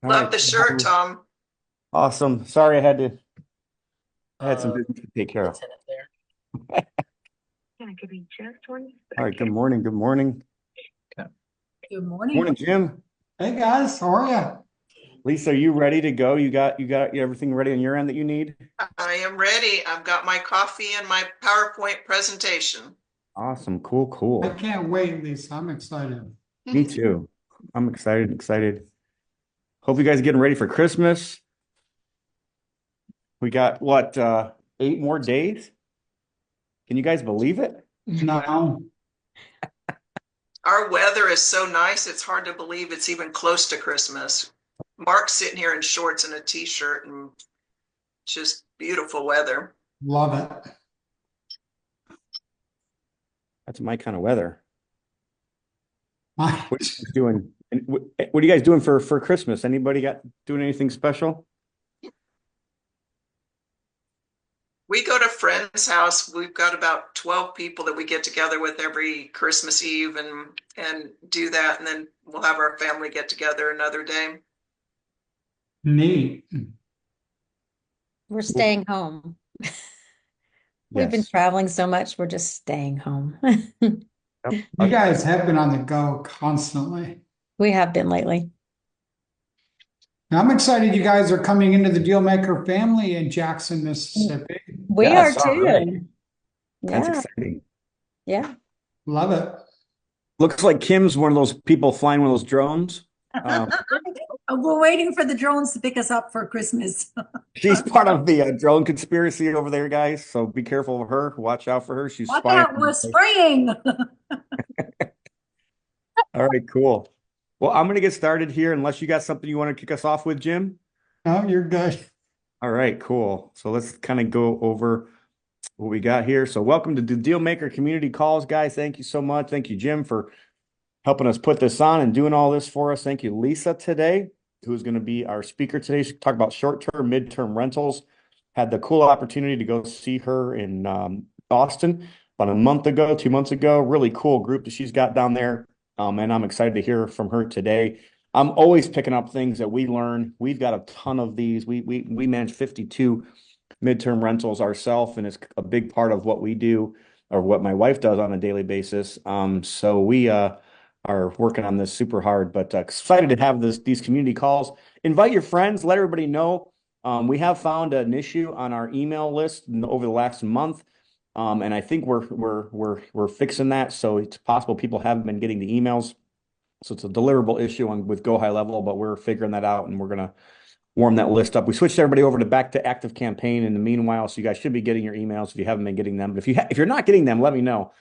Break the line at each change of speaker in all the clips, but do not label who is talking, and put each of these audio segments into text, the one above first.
All
Love
right.
the shirt, Tom.
Awesome. Sorry, I had some
Uh,
business to take care of.
Lieutenant there.
All right. Good morning. Good morning.
Okay.
Good morning.
Morning, Jim.
Hey guys, how are you?
Lisa, are you ready to go? You got everything ready on your end that you need?
I am ready. I've got my coffee and my PowerPoint presentation.
Awesome. Cool,
I
cool.
can't wait, Lisa. I'm excited.
Me too. I'm excited. Hope you guys are getting ready for Christmas. We got what, 8 more days? Can you guys believe it?
No,
Our weather is so nice, it's hard to believe it's even close to Christmas. Mark's sitting here in shorts and a t-shirt and just beautiful weather.
love it.
That's my kind of weather.
My,
What are you guys doing? And what are you guys doing for Christmas? Anybody got doing anything special?
We go to friend's house. We've got about 12 people that we get together with every Christmas Eve and do that. And then we'll have our family get together another day.
neat.
We're staying home. We've been
Yes.
traveling so much, we're just staying home.
Yep.
You guys have been on the go constantly.
We have been lately.
Now, I'm excited you guys are coming into the Dealmaker family in Jackson, Mississippi.
We are
Yes, all right.
too.
That's
Yeah,
exciting.
yeah.
Love it.
Looks like Kim's one of those people flying one of those drones. Um,
We're waiting for the drones to pick us up for Christmas.
she's part of the drone conspiracy over there, guys. So be careful of her. Watch out for her. She's
Watch
spying.
out, we're spraying.
All right, cool. Well, I'm going to get started here unless you got something you want to kick us off with, Jim.
No, you're good.
All right, cool. So let's kind of go over what we got here. So welcome to the Dealmaker Community Calls, guys. Thank you so much. Thank you, Jim, for helping us put this on and doing all this for us. Thank you, Lisa, today, who's going to be our speaker today. She's talk about short-term, mid-term rentals. Had the cool opportunity to go see her in Austin about a month ago, 2 months ago. Really cool group that she's got down there. And I'm excited to hear from her today. I'm always picking up things that we learn. We've got a ton of these. We manage 52 midterm rentals ourselves, and it's a big part of what we do or what my wife does on a daily basis. So we are working on this super hard, but excited to have these community calls. Invite your friends, let everybody know. We have found an issue on our email list over the last month. And I think we're fixing that. So it's possible people haven't been getting the emails. So it's a deliverable issue with Go High Level, but we're figuring that out and we're gonna warm that list up. We switched everybody over to back to active campaign in the meanwhile, so you guys should be getting your emails if you haven't been getting them. But if you're not getting them, let me know.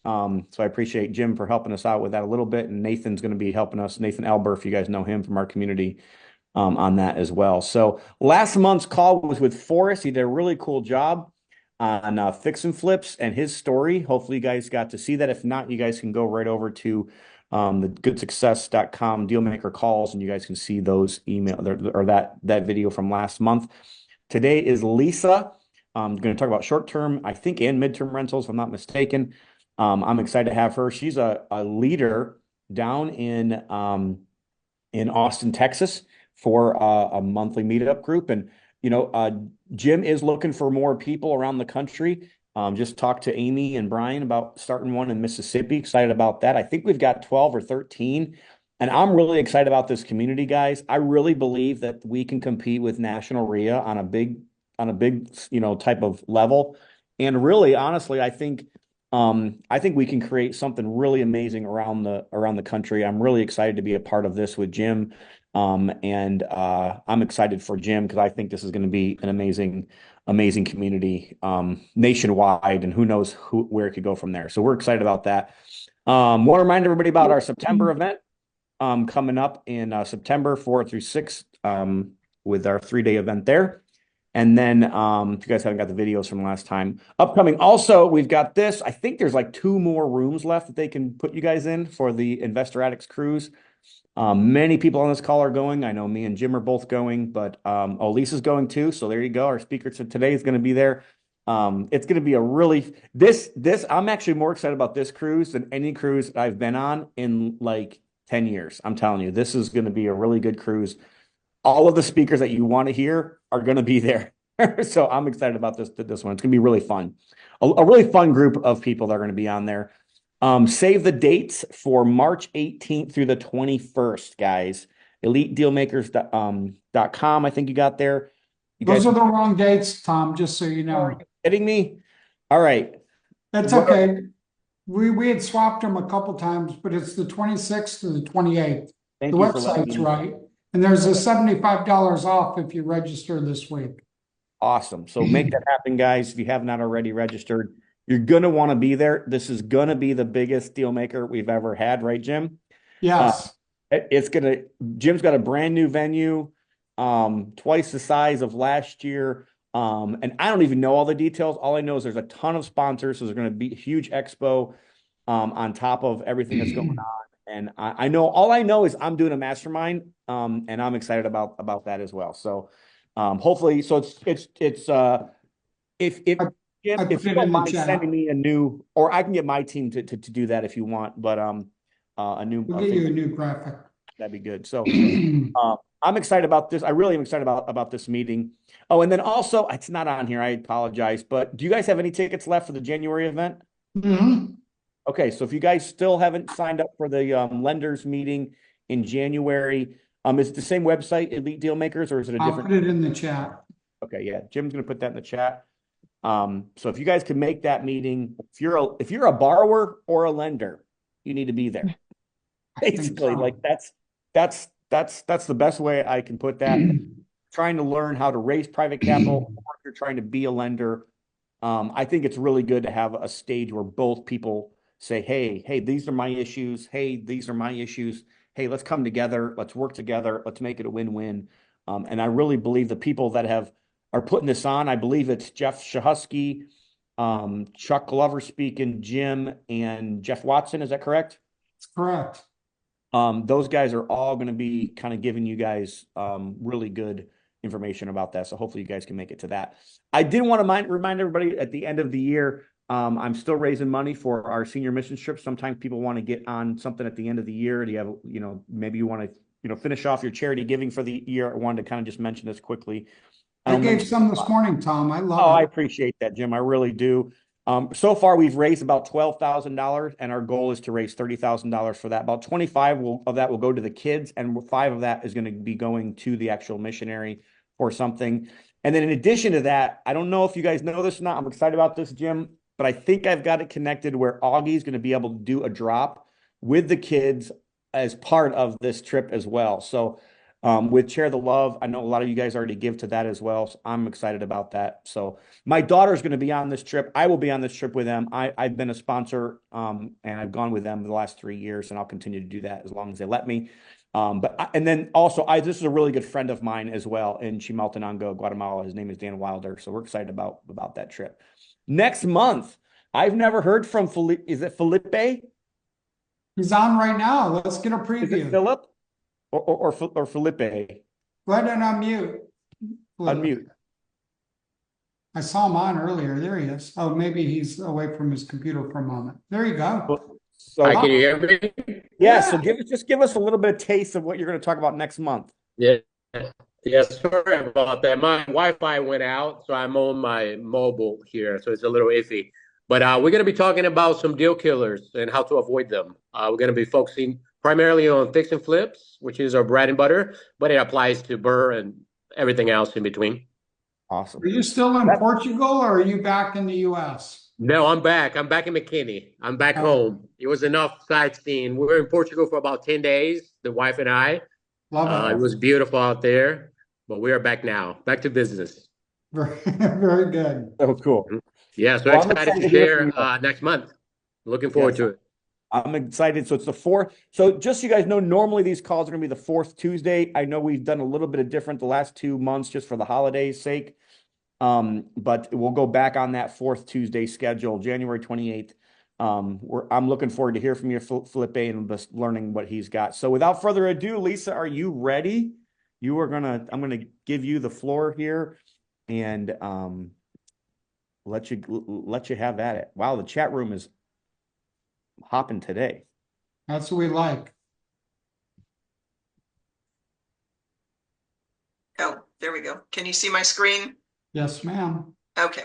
So I appreciate Jim for helping us out with that a little bit, and Nathan's going to be helping us. Nathan Elber, if you guys know him from our community, on that as well. So last month's call was with Forrest. He did a really cool job on fix and flips and his story. Hopefully you guys got to see that. If not, you guys can go right over to the goodsuccess.com dealmaker calls and you guys can see those email or that video from last month. Today is Lisa. I'm going to talk about short-term, I think, and midterm rentals, if I'm not mistaken. I'm excited to have her. She's a leader down in Austin, Texas for a monthly meetup group. And, Jim is looking for more people around the country. Just talked to Amy and Brian about starting one in Mississippi. Excited about that. I think we've got 12 or 13. And I'm really excited about this community, guys. I really believe that we can compete with National RIA on a big, type of level. And really, honestly, I think we can create something really amazing around the country. I'm really excited to be a part of this with Jim. And I'm excited for Jim because I think this is going to be an amazing community nationwide, and who knows where it could go from there. So we're excited about that. Want to remind everybody about our September event coming up in September 4th through 6th with our 3-day event there. And then if you guys haven't got the videos from last time, upcoming also, we've got this. I think there's like 2 more rooms left that they can put you guys in for the Investor Addicts Cruise. Many people on this call are going. I know me and Jim are both going, but Lisa's going too. So there you go. Our speaker today is going to be there. It's going to be a really I'm actually more excited about this cruise than any cruise I've been on in like 10 years. I'm telling you, this is going to be a really good cruise. all of the speakers that you want to hear are going to be there. So I'm excited about this one. It's going to be really fun. A really fun group of people that are going to be on there. Save the dates for March 18th through the 21st, guys. EliteDealmakers.com, I think you got there. You
Those
guys
are the wrong dates, Tom, just so you
are
know.
you kidding me? All right.
That's
What are-
okay. We had swapped them a couple times, but it's the 26th to the 28th.
Thank
The
you for letting
website's
me know.
right. And there's a $75 off if you register this week.
Awesome. So make that happen, guys. If you have not already registered, you're going to want to be there. This is going to be the biggest deal maker we've ever had, right, Jim?
Yes.
Jim's got a brand new venue, twice the size of last year. And I don't even know all the details. All I know is there's a ton of sponsors. So there's going to be a huge expo, on top of everything that's going on. And I know, all I know is I'm doing a mastermind, and I'm excited about that as well. So, hopefully, so if Jim,
I
if
put
you
it
don't
in the
mind
chat.
sending me a new, or I can get my team to do that if you want, but, a new,
We'll get you a new graphic.
that'd be good. So, I'm excited about this. I really am excited about this meeting. Oh, and then also, it's not on here. I apologize, but do you guys have any tickets left for the January event?
Mhm.
Okay, so if you guys still haven't signed up for the lenders meeting in January, is it the same website, Elite Deal Makers, or is it a
I'll
different?
put it in the chat.
Okay, yeah, Jim's gonna put that in the chat. So if you guys can make that meeting, if you're a borrower or a lender, you need to be there.
I think
Basically,
so.
like that's the best way I can put that. Trying to learn how to raise private capital, or if you're trying to be a lender. I think it's really good to have a stage where both people say, hey, these are my issues. Hey, these are my issues. Hey, let's come together. Let's work together. Let's make it a win-win. And I really believe the people that are putting this on, I believe it's Jeff Shahusky, Chuck Glover speaking, Jim, and Jeff Watson. Is that correct?
That's correct.
Those guys are all going to be kind of giving you guys really good information about that. So hopefully you guys can make it to that. I did want to remind everybody at the end of the year, I'm still raising money for our senior mission trip. Sometimes people want to get on something at the end of the year. Do you have, maybe you want to, finish off your charity giving for the year. I wanted to kind of just mention this quickly.
I gave some this morning, Tom. I
Oh,
love
I
it.
appreciate that, Jim. I really do. So far, we've raised about $12,000, and our goal is to raise $30,000 for that. About 25 of that will go to the kids, and 5 of that is going to be going to the actual missionary or something. And then in addition to that, I don't know if you guys know this or not. I'm excited about this, Jim, but I think I've got it connected where Augie is going to be able to do a drop with the kids as part of this trip as well. So with Share the Love, I know a lot of you guys already give to that as well. So I'm excited about that. So my daughter's going to be on this trip. I will be on this trip with them. I've been a sponsor, and I've gone with them the last 3 years, and I'll continue to do that as long as they let me. And then also, this is a really good friend of mine as well in Chimaltenango, Guatemala. His name is Dan Wilder. So we're excited about that trip. Next month, I've never heard from Felipe. Is it Felipe?
He's on right now. Let's get a
Is it
preview.
Philip or Felipe?
Go ahead and unmute.
Unmute.
I saw him on earlier. There he is. Oh, maybe he's away from his computer for a moment. There you go.
So
Hi, can you hear me?
yeah, so give us a little bit of taste of what you're going to talk about next month.
Yeah. Yeah, sorry about that. My Wi-Fi went out, so I'm on my mobile here, so it's a little iffy. But we're going to be talking about some deal killers and how to avoid them. We're going to be focusing primarily on fix and flips, which is our bread and butter, but it applies to Burr and everything else in between.
Awesome.
Are you still in Portugal or are you back in the US?
No, I'm back. I'm back in McKinney. I'm back home. It was enough sightseeing. We were in Portugal for about 10 days, the wife and I.
Love
It
it.
was beautiful out there, but we are back now. Back to business.
Very good.
Oh, cool.
Yeah, so
Well, I'm
excited to
excited to hear
share
from you.
next month. Looking forward to it.
I'm excited. So it's the 4th. So just so you guys know, normally these calls are going to be the 4th Tuesday. I know we've done a little bit of different the last 2 months just for the holidays' sake. But we'll go back on that 4th Tuesday schedule, January 28th. I'm looking forward to hear from you, Felipe, and just learning what he's got. So without further ado, Lisa, are you ready? I'm going to give you the floor here and let you have at it. Wow, the chat room is hopping today.
That's what we like.
there we go. Can you see my screen?
Yes, ma'am.
Okay.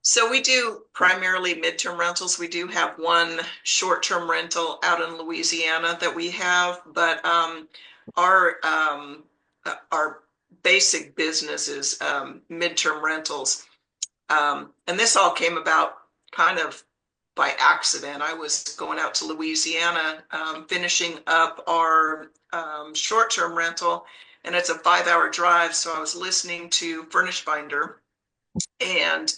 So we do primarily midterm rentals. We do have one short-term rental out in Louisiana that we have, but our basic business is midterm rentals. And this all came about kind of by accident. I was going out to Louisiana, finishing up our short-term rental, and it's a 5-hour drive. So I was listening to Furnish Finder, and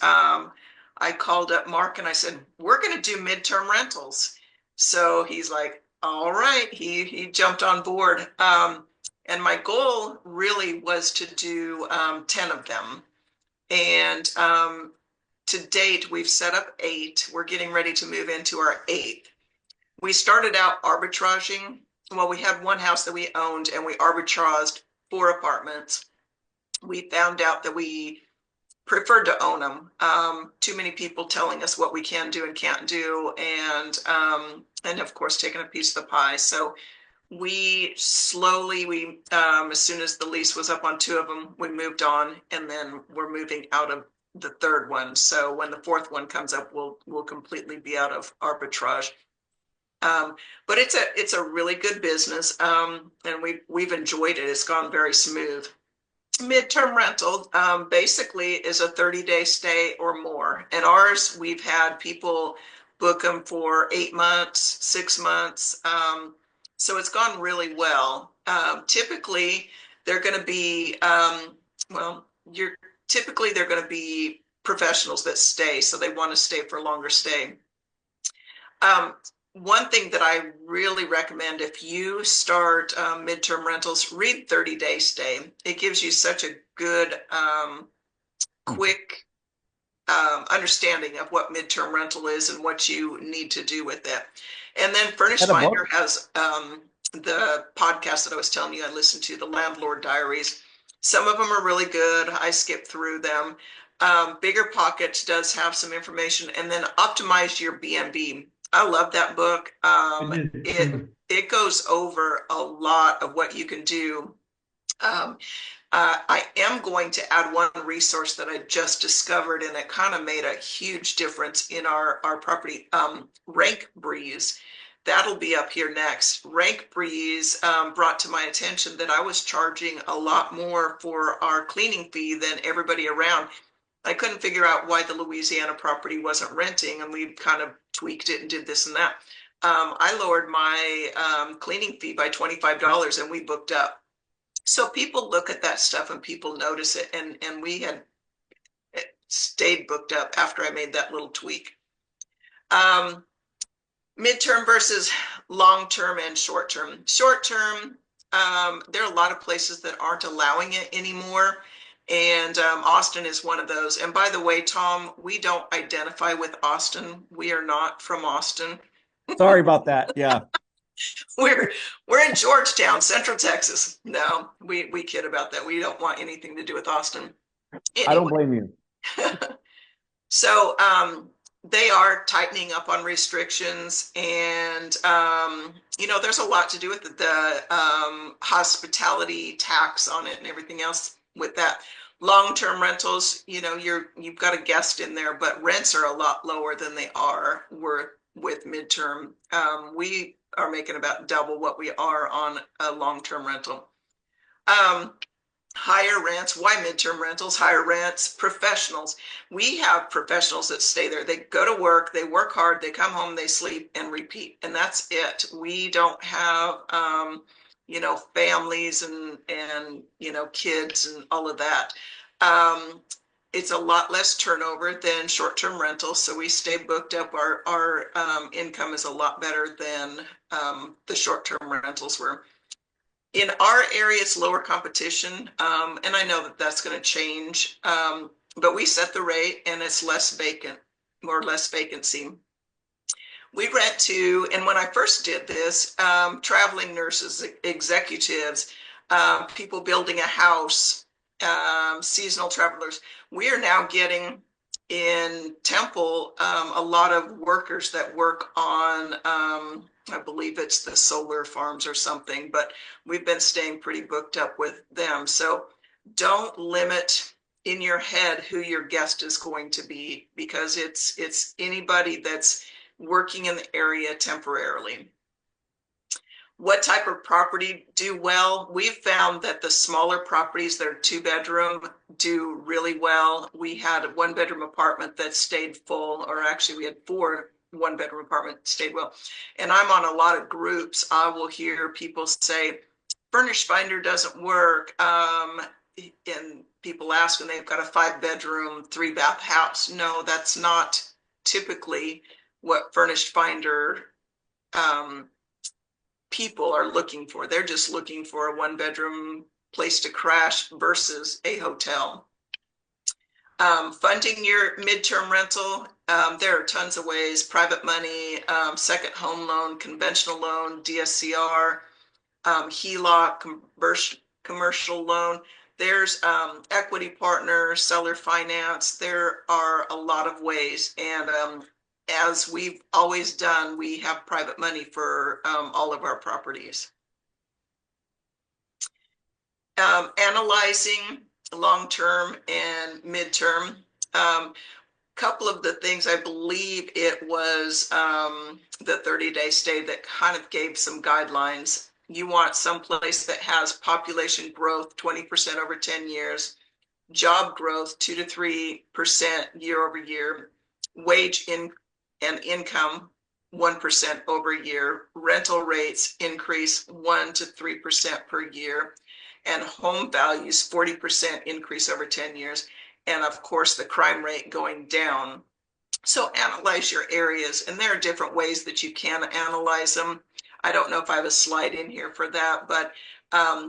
I called up Mark and I said, we're going to do midterm rentals. So he's like, all right, he jumped on board. And my goal really was to do 10 of them. And to date, we've set up 8. We're getting ready to move into our 8th. We started out arbitraging. Well, we had one house that we owned and we arbitraged 4 apartments. We found out that we preferred to own them. Too many people telling us what we can do and can't do, and of course taking a piece of the pie. So we slowly, as soon as the lease was up on 2 of them, we moved on, and then we're moving out of the 3rd one. So when the 4th one comes up, we'll completely be out of arbitrage. But it's a really good business, and we've enjoyed it. It's gone very smooth. Midterm rental basically is a 30-day stay or more. And ours, we've had people book them for 8 months, 6 months. So it's gone really well. Typically, they're going to be, they're going to be professionals that stay. So they want to stay for a longer stay. One thing that I really recommend, if you start midterm rentals, read 30-day stay. It gives you such a good, quick understanding of what midterm rental is and what you need to do with it. And then Furnish Finder has the podcast that I was telling you I listened to, the Landlord Diaries. Some of them are really good. I skipped through them. Bigger Pockets does have some information, and then Optimize Your B&B. I love that book. It goes over a lot of what you can do. I am going to add one resource that I just discovered, and it kind of made a huge difference in our property. Rank Breeze. That'll be up here next. Rank Breeze brought to my attention that I was charging a lot more for our cleaning fee than everybody around. I couldn't figure out why the Louisiana property wasn't renting, and we kind of tweaked it and did this and that. I lowered my cleaning fee by $25, and we booked up. So people look at that stuff and people notice it, and we had stayed booked up after I made that little tweak. Midterm versus long-term and short-term. Short-term, there are a lot of places that aren't allowing it anymore. And Austin is one of those. And by the way, Tom, we don't identify with Austin. We are not from Austin.
Sorry about that. Yeah.
We're in Georgetown, Central Texas. No, we kid about that. We don't want anything to do with Austin. Anyway.
I don't blame you.
So they are tightening up on restrictions, and there's a lot to do with the hospitality tax on it and everything else with that. Long-term rentals, you've got a guest in there, but rents are a lot lower than they were with midterm. We are making about double what we are on a long-term rental. Higher rents. Why midterm rentals? Higher rents. Professionals. We have professionals that stay there. They go to work, they work hard, they come home, they sleep and repeat, and that's it. We don't have families and kids and all of that. It's a lot less turnover than short-term rentals, so we stay booked up. Our income is a lot better than the short-term rentals were. In our area, it's lower competition, and I know that that's going to change, but we set the rate, and it's less vacancy. We rent to, and when I first did this, traveling nurses, executives, people building a house, seasonal travelers. We are now getting in Temple a lot of workers that work on I believe it's the solar farms or something, but we've been staying pretty booked up with them. So don't limit in your head who your guest is going to be, because it's anybody that's working in the area temporarily. What type of property do well? We've found that the smaller properties that are 2-bedroom do really well. We had a 1-bedroom apartment that stayed full, or actually we had 4 1-bedroom apartment stayed well. And I'm on a lot of groups. I will hear people say, furnished finder doesn't work. And people ask, and they've got a 5-bedroom, 3-bath house. No, that's not typically what furnished finder people are looking for. They're just looking for a 1-bedroom place to crash versus a hotel. Funding your midterm rental, there are tons of ways: private money, second home loan, conventional loan, DSCR, HELOC, commercial loan. There's equity partner, seller finance. There are a lot of ways. And as we've always done, we have private money for all of our properties. Analyzing long-term and midterm. Couple of the things, I believe it was the 30-day stay that kind of gave some guidelines. You want someplace that has population growth 20% over 10 years, job growth 2 to 3% year over year, wage and income 1% over year, rental rates increase 1 to 3% per year, and home values 40% increase over 10 years. And of course, the crime rate going down. So analyze your areas, and there are different ways that you can analyze them. I don't know if I have a slide in here for that, but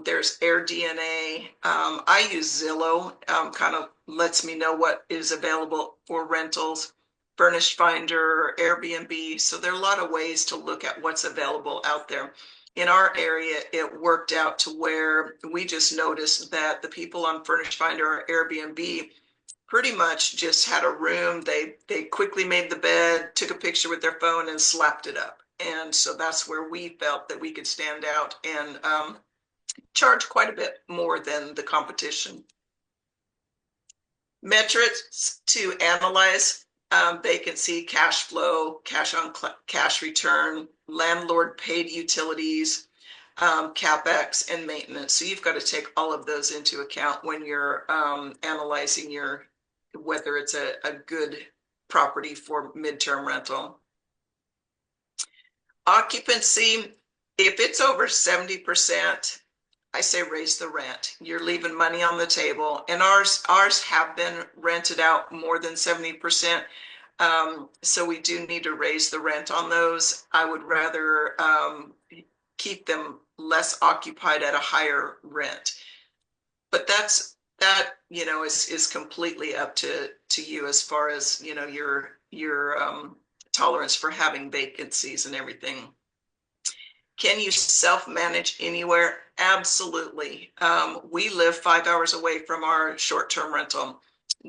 there's AirDNA. I use Zillow, kind of lets me know what is available for rentals, Furnished Finder, Airbnb. So there are a lot of ways to look at what's available out there. In our area, it worked out to where we just noticed that the people on Furnished Finder or Airbnb pretty much just had a room. They quickly made the bed, took a picture with their phone, and slapped it up. And so that's where we felt that we could stand out and charge quite a bit more than the competition. Metrics to analyze: vacancy, cash flow, cash on cash return, landlord paid utilities, CapEx, and maintenance. So you've got to take all of those into account when you're analyzing whether it's a good property for midterm rental. Occupancy, if it's over 70%, I say raise the rent. You're leaving money on the table, and ours have been rented out more than 70%. So we do need to raise the rent on those. I would rather keep them less occupied at a higher rent. But that is completely up to you as far as your tolerance for having vacancies and everything. Can you self-manage anywhere? Absolutely. We live 5 hours away from our short-term rental.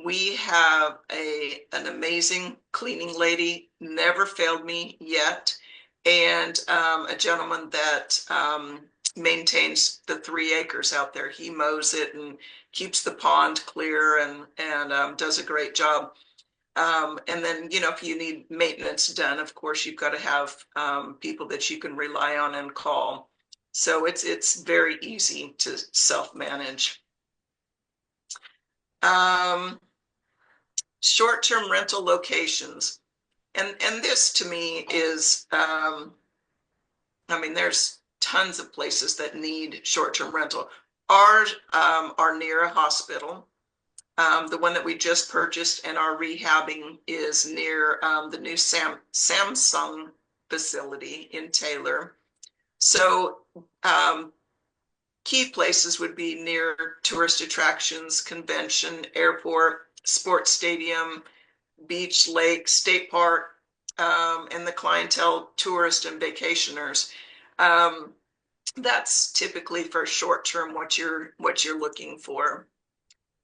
We have an amazing cleaning lady, never failed me yet, and a gentleman that maintains the 3 acres out there. He mows it and keeps the pond clear and does a great job. And then, if you need maintenance done, of course, you've got to have people that you can rely on and call. So it's very easy to self-manage. Short-term rental locations. And this to me is, there's tons of places that need short-term rental. Ours are near a hospital. The one that we just purchased and are rehabbing is near the new Samsung facility in Taylor. So key places would be near tourist attractions, convention, airport, sports stadium, beach, lake, state park, and the clientele, tourists and vacationers. That's typically for short-term what you're looking for.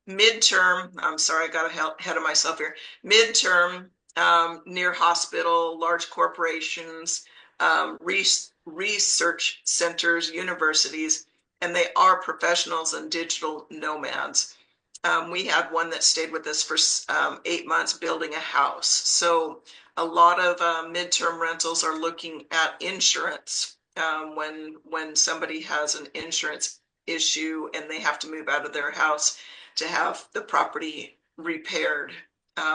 Midterm, I'm sorry, I got ahead of myself here. Midterm, near hospital, large corporations, research centers, universities, and they are professionals and digital nomads. We had one that stayed with us for 8 months building a house. So a lot of midterm rentals are looking at insurance when somebody has an insurance issue and they have to move out of their house to have the property repaired.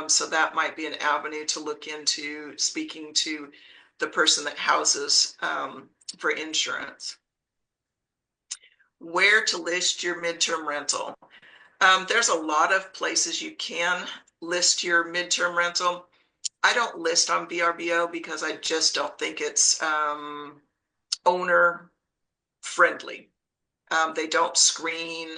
So that might be an avenue to look into, speaking to the person that houses for insurance. Where to list your midterm rental? There's a lot of places you can list your midterm rental. I don't list on VRBO because I just don't think it's owner friendly. They don't screen.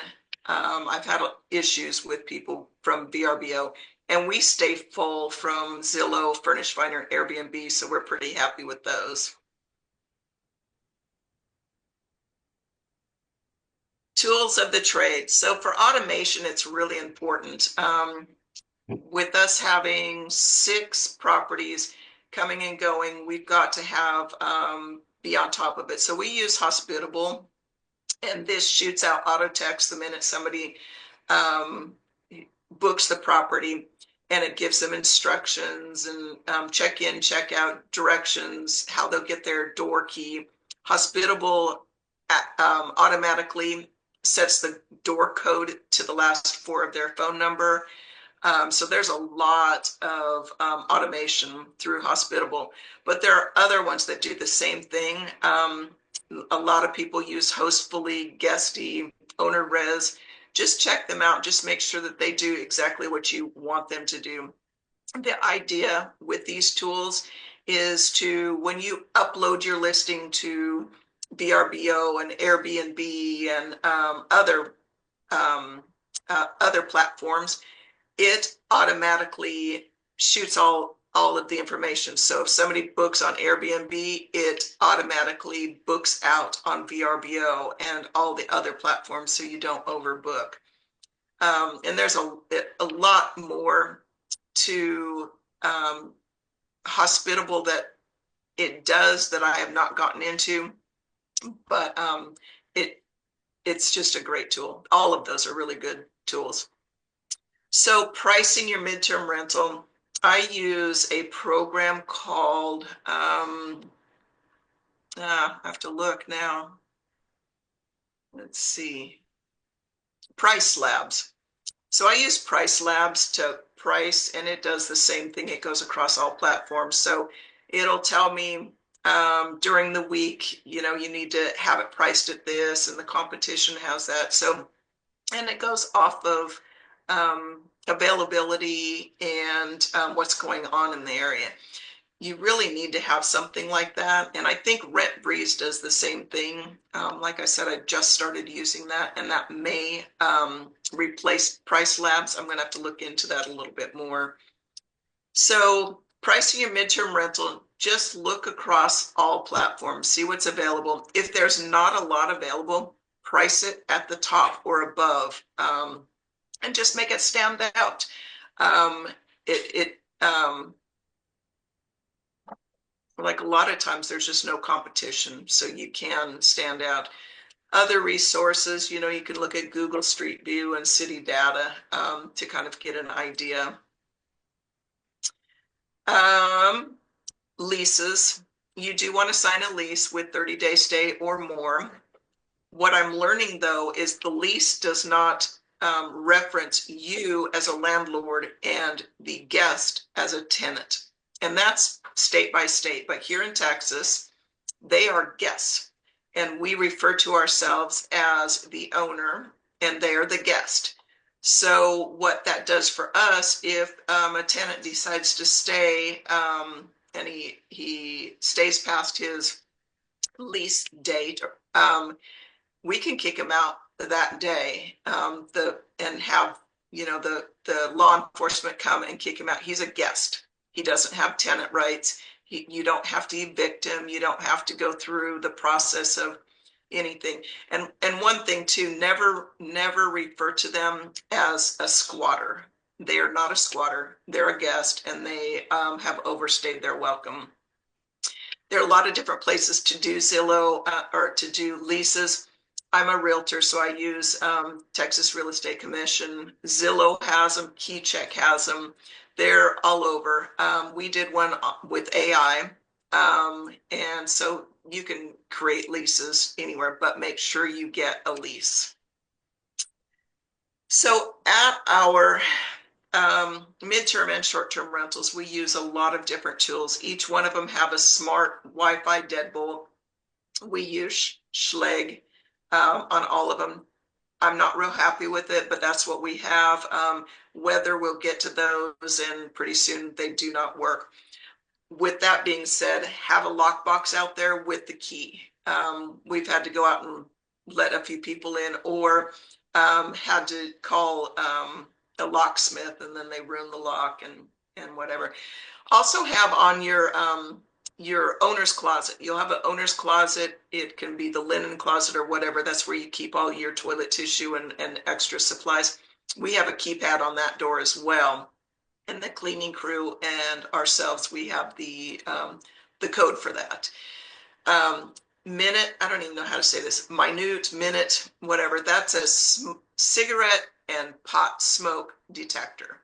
I've had issues with people from VRBO, and we stay full from Zillow, Furnish Finder, Airbnb, so we're pretty happy with those. Tools of the trade. So for automation, it's really important. With us having 6 properties coming and going, we've got to have be on top of it. So we use Hospitable, and this shoots out auto text the minute somebody books the property, and it gives them instructions and check in, check out directions, how they'll get their door key. Hospitable automatically sets the door code to the last 4 of their phone number. So there's a lot of automation through Hospitable, but there are other ones that do the same thing. A lot of people use Hostfully, Guesty, OwnerRez. Just check them out. Just make sure that they do exactly what you want them to do. The idea with these tools is to, when you upload your listing to VRBO and Airbnb and other platforms, it automatically shoots all of the information. So if somebody books on Airbnb, it automatically books out on VRBO and all the other platforms, so you don't overbook. And there's a lot more to Hospitable that it does that I have not gotten into, but it's just a great tool. All of those are really good tools. So pricing your midterm rental, I use a program called, I have to look now. Let's see, Price Labs. So I use Price Labs to price, and it does the same thing. It goes across all platforms. So it'll tell me during the week, you need to have it priced at this, and the competition has that. So, and it goes off of availability and what's going on in the area. You really need to have something like that. And I think RentBreeze does the same thing. Like I said, I just started using that, and that may replace Price Labs. I'm going to have to look into that a little bit more. So pricing your midterm rental, just look across all platforms, see what's available. If there's not a lot available, price it at the top or above, and just make it stand out. Like a lot of times there's just no competition, so you can stand out. Other resources, you can look at Google Street View and city data to kind of get an idea. Leases, you do want to sign a lease with 30-day stay or more. What I'm learning though is the lease does not reference you as a landlord and the guest as a tenant. And that's state by state, but here in Texas, they are guests, and we refer to ourselves as the owner and they're the guest. So what that does for us, if a tenant decides to stay and he stays past his lease date, we can kick him out that day and have the law enforcement come and kick him out. He's a guest. He doesn't have tenant rights. You don't have to evict him. You don't have to go through the process of anything. And one thing too, never refer to them as a squatter. They are not a squatter. They're a guest, and they have overstayed their welcome. There are a lot of different places to do Zillow or to do leases. I'm a realtor, so I use Texas Real Estate Commission. Zillow has them, KeyCheck has them. They're all over. We did one with AI, and so you can create leases anywhere, but make sure you get a lease. So at our midterm and short-term rentals, we use a lot of different tools. Each one of them have a smart Wi-Fi deadbolt. We use Schlage on all of them. I'm not real happy with it, but that's what we have. Weather, we'll get to those, and pretty soon they do not work. With that being said, have a lockbox out there with the key. We've had to go out and let a few people in, or had to call a locksmith, and then they ruin the lock and whatever. Also have on your owner's closet. You'll have an owner's closet. It can be the linen closet or whatever. That's where you keep all your toilet tissue and extra supplies. We have a keypad on that door as well. And the cleaning crew and ourselves, we have the code for that. Minute, I don't even know how to say this, minute, whatever. That's a cigarette and pot smoke detector.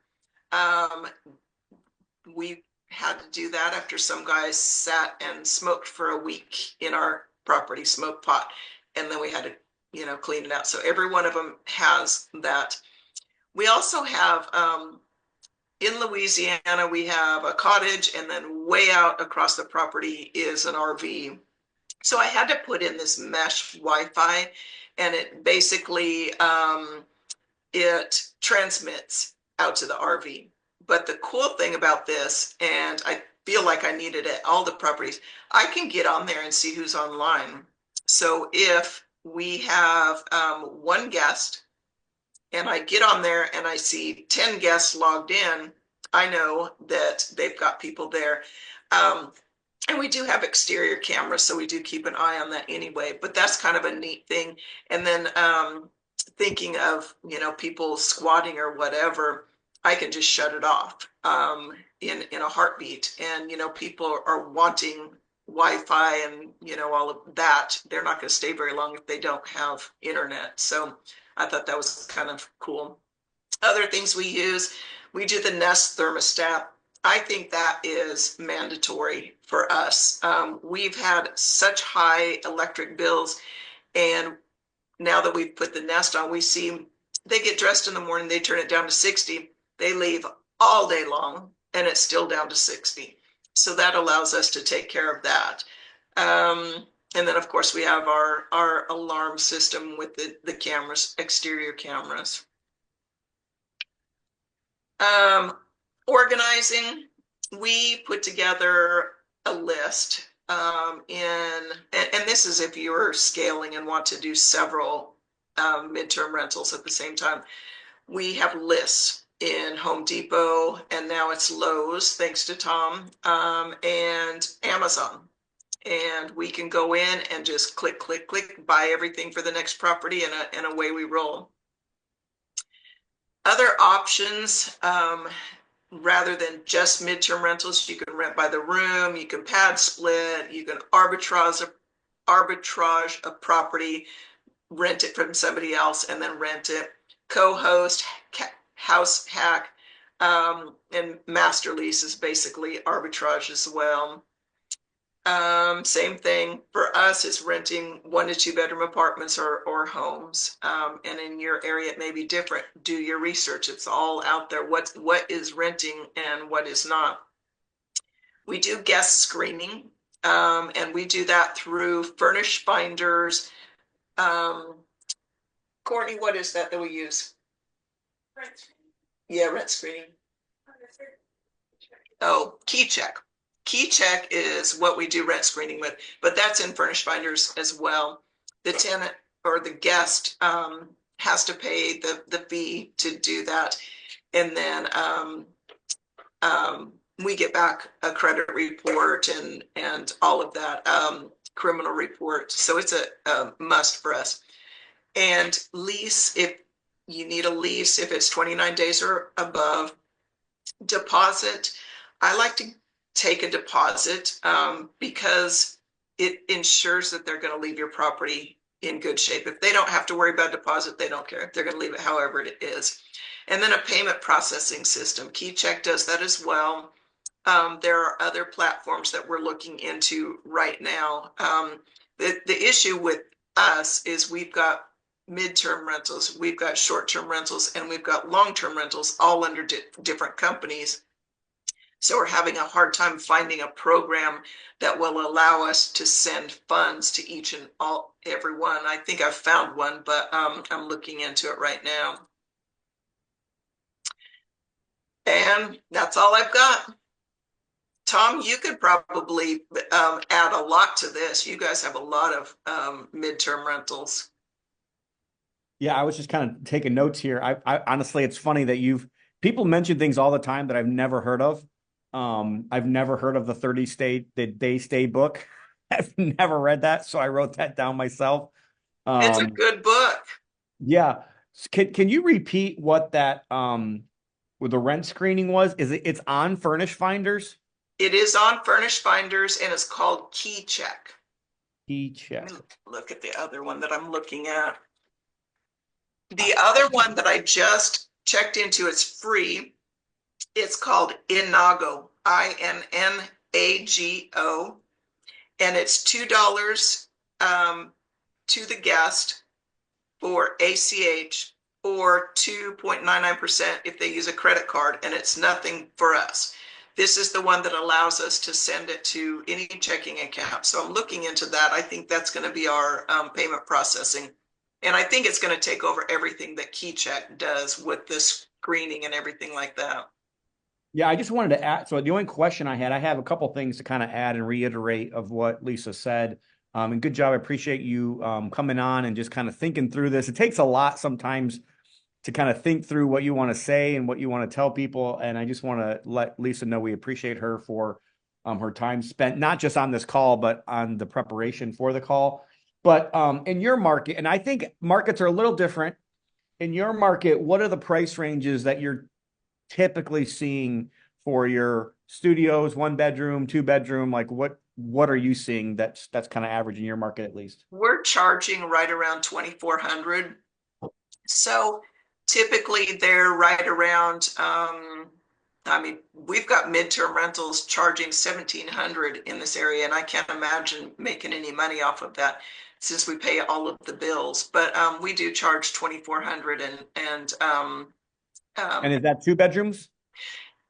We had to do that after some guys sat and smoked for a week in our property, smoked pot, and then we had to, clean it out. So every one of them has that. We also have, in Louisiana, we have a cottage, and then way out across the property is an RV. So I had to put in this mesh Wi-Fi, and it basically, it transmits out to the RV. But the cool thing about this, and I feel like I need it at all the properties, I can get on there and see who's online. So if we have one guest, and I get on there and I see 10 guests logged in, I know that they've got people there. And we do have exterior cameras, so we do keep an eye on that anyway, but that's kind of a neat thing. And then thinking of, people squatting or whatever, I can just shut it off in a heartbeat. And, people are wanting Wi-Fi and, all of that. They're not going to stay very long if they don't have internet. So I thought that was kind of cool. Other things we use, we do the Nest thermostat. I think that is mandatory for us. We've had such high electric bills, and now that we've put the Nest on, we see they get dressed in the morning, they turn it down to 60, they leave all day long, and it's still down to 60. So that allows us to take care of that. And then, of course, we have our alarm system with the cameras, exterior cameras. Organizing, we put together a list and this is if you're scaling and want to do several midterm rentals at the same time. We have lists in Home Depot, and now it's Lowe's, thanks to Tom, and Amazon. And we can go in and just click, click, click, buy everything for the next property, and away we roll. Other options, rather than just midterm rentals, you can rent by the room, you can pad split, you can arbitrage a property, rent it from somebody else, and then rent it. Co-host, house hack, and master lease is basically arbitrage as well. Same thing for us is renting 1 to 2 bedroom apartments or homes. And in your area, it may be different. Do your research. It's all out there. What is renting and what is not. We do guest screening, and we do that through Furnish Finders. Courtney, what is that we use? Rent screening. Yeah, rent screening. Oh, KeyCheck. KeyCheck is what we do rent screening with, but that's in Furnish Finders as well. The tenant or the guest has to pay the fee to do that. And then we get back a credit report and all of that, criminal report. So it's a must for us. And lease, if you need a lease, if it's 29 days or above. Deposit, I like to take a deposit because it ensures that they're going to leave your property in good shape. If they don't have to worry about deposit, they don't care. They're going to leave it however it is. And then a payment processing system. KeyCheck does that as well. There are other platforms that we're looking into right now. The issue with us is we've got midterm rentals, we've got short-term rentals, and we've got long-term rentals all under different companies. So we're having a hard time finding a program that will allow us to send funds to each and every one. I think I've found one, but I'm looking into it right now. And that's all I've got. Tom, you could probably add a lot to this. You guys have a lot of midterm rentals.
Yeah, I was just kind of taking notes here. I honestly, it's funny that people mention things all the time that I've never heard of. I've never heard of the 30-day stay book. I've never read that, so I wrote that down myself.
It's a good book.
Yeah. Can you repeat what that with the rent screening was? It's on Furnish Finders?
It is on Furnish Finders and it's called KeyCheck.
KeyCheck.
Look at the other one that I'm looking at. The other one that I just checked into, it's free. It's called Inago, INNAGO, and it's $2 to the guest for ACH or 2.99% if they use a credit card, and it's nothing for us. This is the one that allows us to send it to any checking account. So I'm looking into that. I think that's going to be our payment processing. And I think it's going to take over everything that KeyCheck does with this screening and everything like that.
Yeah, I just wanted to add. So the only question I have a couple things to kind of add and reiterate of what Lisa said. And good job. I appreciate you coming on and just kind of thinking through this. It takes a lot sometimes to kind of think through what you want to say and what you want to tell people. And I just want to let Lisa know we appreciate her for her time spent, not just on this call, but on the preparation for the call. But in your market, and I think markets are a little different. In your market, what are the price ranges that you're typically seeing for your studios, 1-bedroom, 2-bedroom? Like what are you seeing that's kind of average in your market at least?
We're charging right around $2,400. So typically they're right around, we've got midterm rentals charging $1,700 in this area, and I can't imagine making any money off of that since we pay all of the bills. But we do charge $2,400 and
is that 2 bedrooms?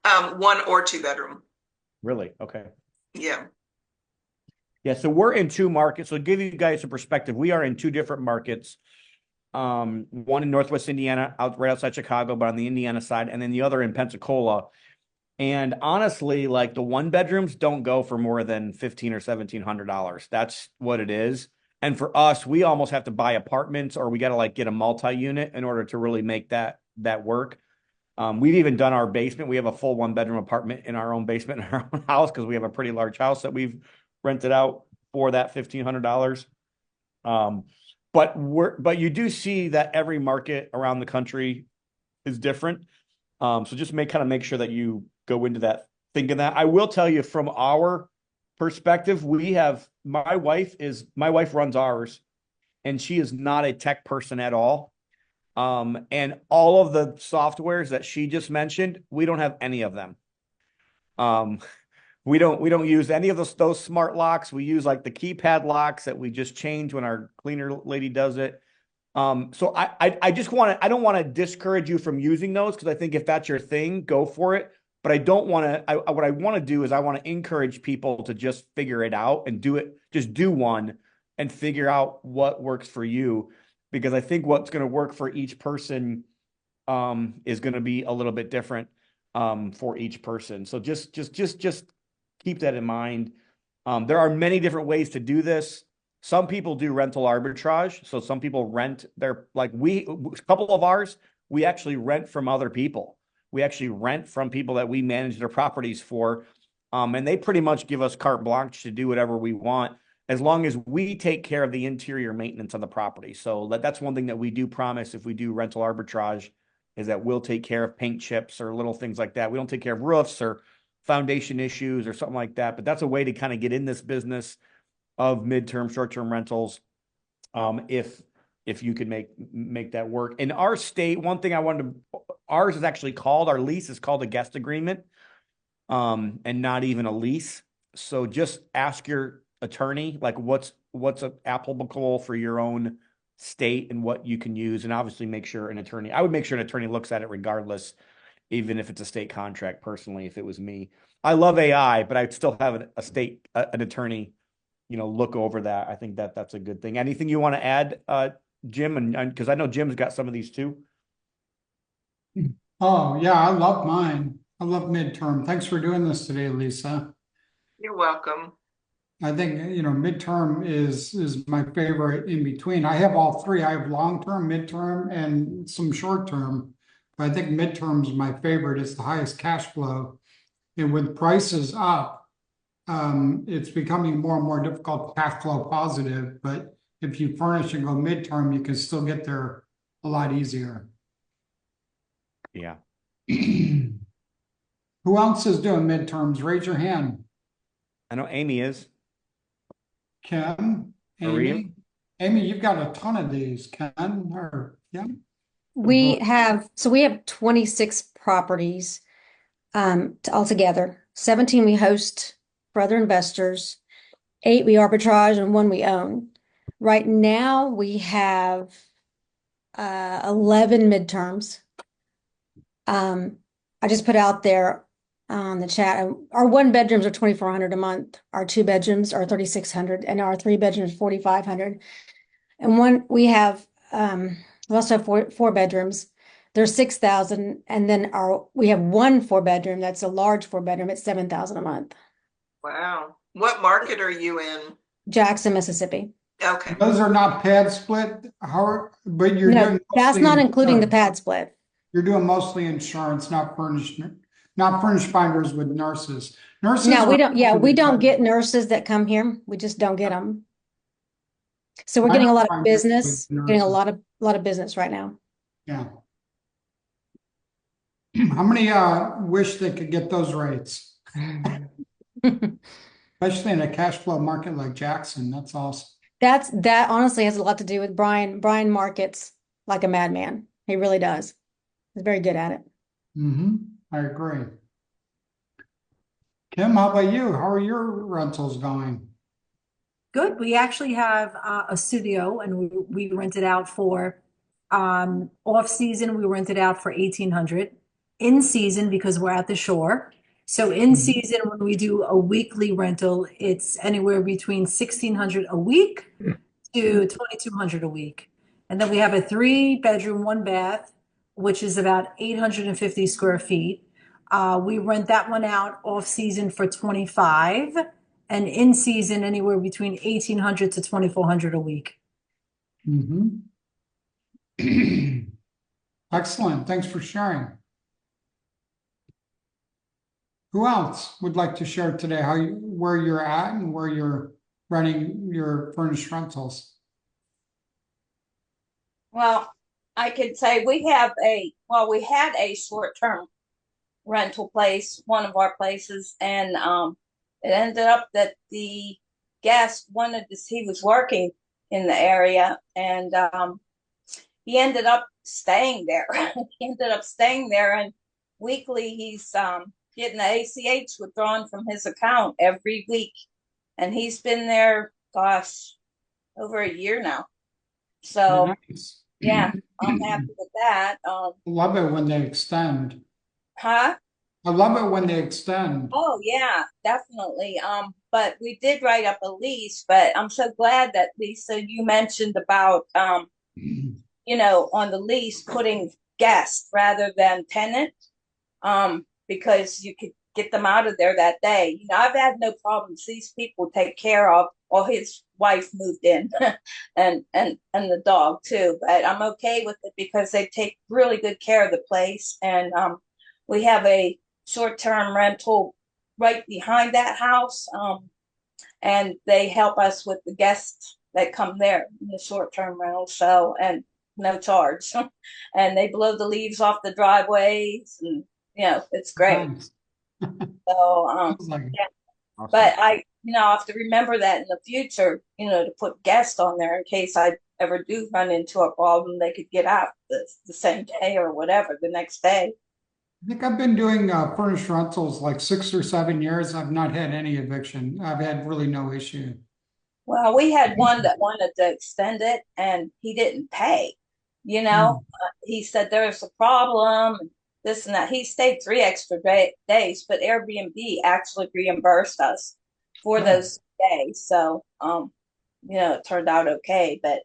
1 or 2 bedroom.
Really? Okay.
Yeah.
Yeah. So we're in 2 markets. So to give you guys a perspective, we are in 2 different markets. One in Northwest Indiana, right outside Chicago, but on the Indiana side, and then the other in Pensacola. And honestly, like the 1-bedrooms don't go for more than $1,500 or $1,700. That's what it is. And for us, we almost have to buy apartments, or we got to like get a multi-unit in order to really make that work. We've even done our basement. We have a full 1-bedroom apartment in our own basement in our own house because we have a pretty large house that we've rented out for that $1,500. But you do see that every market around the country is different. So just make sure that you go into that thinking that. I will tell you from our perspective, my wife runs ours, and she is not a tech person at all. And all of the softwares that she just mentioned, we don't have any of them. We don't use any of those smart locks. We use like the keypad locks that we just change when our cleaner lady does it. So I don't want to discourage you from using those, because I think if that's your thing, go for it. But I don't want to, what I want to do is I want to encourage people to just figure it out and do it. Just do one and figure out what works for you. Because I think what's going to work for each person is going to be a little bit different for each person. So just keep that in mind. There are many different ways to do this. Some people do rental arbitrage. So some people rent a couple of ours, we actually rent from other people. We actually rent from people that we manage their properties for. And they pretty much give us carte blanche to do whatever we want, as long as we take care of the interior maintenance on the property. So that's one thing that we do promise if we do rental arbitrage, is that we'll take care of paint chips or little things like that. We don't take care of roofs or foundation issues or something like that. But that's a way to kind of get in this business of midterm, short-term rentals. If you could make that work. In our state, one thing ours is actually called, our lease is called a guest agreement, and not even a lease. So just ask your attorney, like what's applicable for your own state and what you can use. And obviously I would make sure an attorney looks at it regardless, even if it's a state contract personally, if it was me. I love AI, but I'd still have an attorney, look over that. I think that's a good thing. Anything you want to add, Jim? And because I know Jim's got some of these too.
Oh, yeah, I love mine. I love midterm. Thanks for doing this today, Lisa.
You're welcome.
I think, midterm is my favorite in between. I have all three. I have long-term, midterm, and some short-term. But I think midterm is my favorite. It's the highest cash flow. And with prices up, it's becoming more and more difficult to cash flow positive. But if you furnish and go midterm, you can still get there a lot easier.
Yeah.
Who else is doing midterms? Raise your hand.
I know Amy is.
Ken,
Maria?
Amy, you've got a ton of these, Ken, yeah.
We have 26 properties altogether. 17 we host for other investors, 8 we arbitrage, and 1 we own. Right now we have 11 midterms. I just put out there on the chat, our 1 bedrooms are $2,400 a month, our 2 bedrooms are $3,600, and our 3 bedrooms $4,500. And we also have 4 bedrooms. They're $6,000, and then we have 1 4-bedroom that's a large 4-bedroom. It's $7,000 a month.
Wow. What market are you in?
Jackson, Mississippi.
Okay.
Those are not pad split, but you're
No,
doing
that's
mostly
not including the
insurance.
pad split.
You're doing mostly insurance, not furnished finders with nurses.
No, we don't. Yeah, we don't get nurses that come here. We just don't get them. So we're getting a lot of business. Getting a lot of business right now.
Yeah. How many wish they could get those rates? Especially in a cash flow market like Jackson. That's awesome.
That honestly has a lot to do with Brian. Brian markets like a madman. He really does. He's very good at it.
I agree. Kim, how about you? How are your rentals going?
Good. We actually have a studio, and we rent it out for off season. We rent it out for $1,800. In season, because we're at the shore. So in season, when we do a weekly rental, it's anywhere between $1,600 a week to $2,200 a week. And then we have a 3-bedroom, 1 bath, which is about 850 square feet. We rent that one out off season for $25, and in season anywhere between $1,800 to $2,400 a week.
Excellent. Thanks for sharing. Who else would like to share today where you're at and where you're running your furnished rentals?
Well, I could say we had a short-term rental place, one of our places, and it ended up that the guest he was working in the area, and he ended up staying there. And weekly he's getting the ACH withdrawn from his account every week. And he's been there, over a year now. So,
nice.
Yeah, I'm happy with that.
I love it when they extend.
Huh?
I love it when they extend.
Oh, yeah, definitely. But we did write up a lease, but I'm so glad that, Lisa, you mentioned about, on the lease putting guest rather than tenant. Because you could get them out of there that day. I've had no problems. These people take care of, his wife moved in and the dog too, but I'm okay with it because they take really good care of the place. And we have a short-term rental right behind that house. And they help us with the guests that come there in the short-term rental. So, and no charge. And they blow the leaves off the driveways, and it's great.
Nice.
So,
Sounds like
yeah,
Awesome.
but I have to remember that in the future, to put guests on there in case I ever do run into a problem, they could get out the same day or whatever, the next day.
I think I've been doing furnished rentals like 6 or 7 years. I've not had any eviction. I've had really no issue.
Well, we had one that wanted to extend it and he didn't pay.
Hmm.
He said there was a problem, this and that. He stayed 3 extra days, but Airbnb actually reimbursed us for
Good.
those days. So, it turned out okay. But